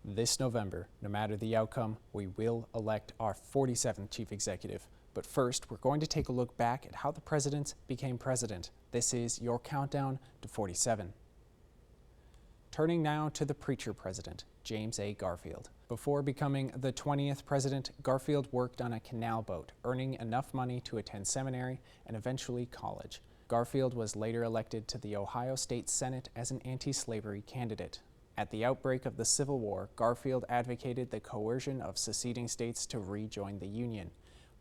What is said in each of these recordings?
This November, no matter the outcome, we will elect our 47th chief executive. But first, we're going to take a look back at how the presidents became president. This is your countdown to 47. Turning now to the preacher president, James A. Garfield. Before becoming the 20th president, Garfield worked on a canal boat, earning enough money to attend seminary and eventually college. Garfield was later elected to the Ohio State Senate as an anti-slavery candidate. At the outbreak of the Civil War, Garfield advocated the coercion of seceding states to rejoin the Union.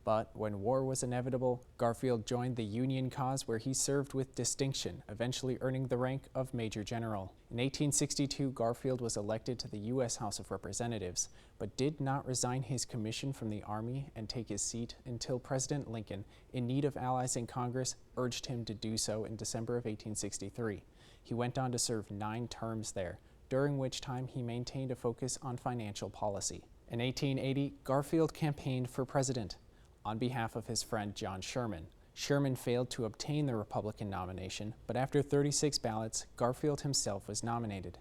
But when war was inevitable, Garfield joined the Union cause, where he served with distinction, eventually earning the rank of Major General. In 1862, Garfield was elected to the U.S. House of Representatives, but did not resign his commission from the Army and take his seat until President Lincoln, in need of allies in Congress, urged him to do so in December of 1863. He went on to serve 9 terms there, during which time he maintained a focus on financial policy. In 1880, Garfield campaigned for president on behalf of his friend John Sherman. Sherman failed to obtain the Republican nomination, but after 36 ballots, Garfield himself was nominated.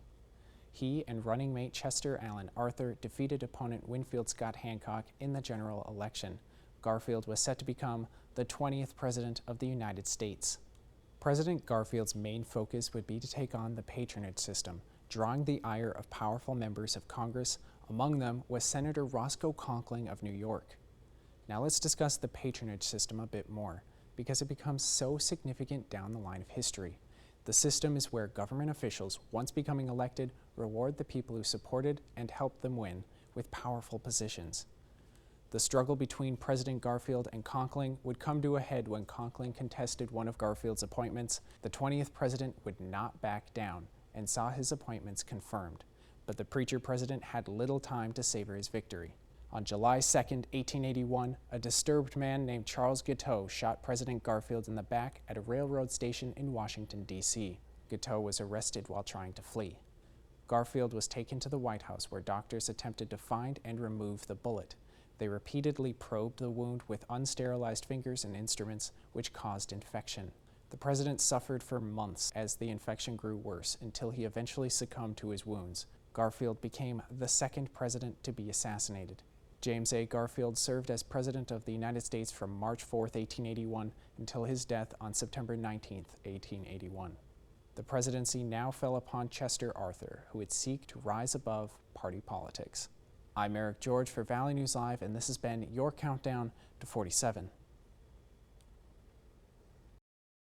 He and running mate Chester Alan Arthur defeated opponent Winfield Scott Hancock in the general election. Garfield was set to become the 20th president of the United States. President Garfield's main focus would be to take on the patronage system, drawing the ire of powerful members of Congress. Among them was Senator Roscoe Conkling of New York. Now let's discuss the patronage system a bit more, because it becomes so significant down the line of history. The system is where government officials, once becoming elected, reward the people who supported and helped them win with powerful positions. The struggle between President Garfield and Conkling would come to a head when Conkling contested one of Garfield's appointments. The 20th president would not back down and saw his appointments confirmed, but the preacher president had little time to savor his victory. On July 2, 1881, a disturbed man named Charles Guiteau shot President Garfield in the back at a railroad station in Washington, D.C. Guiteau was arrested while trying to flee. Garfield was taken to the White House, where doctors attempted to find and remove the bullet. They repeatedly probed the wound with unsterilized fingers and instruments, which caused infection. The president suffered for months as the infection grew worse, until he eventually succumbed to his wounds. Garfield became the second president to be assassinated. James A. Garfield served as President of the United States from March 4, 1881 until his death on September 19, 1881. The presidency now fell upon Chester Arthur, who would seek to rise above party politics. I'm Eric George for Valley News Live, and this has been your countdown to 47.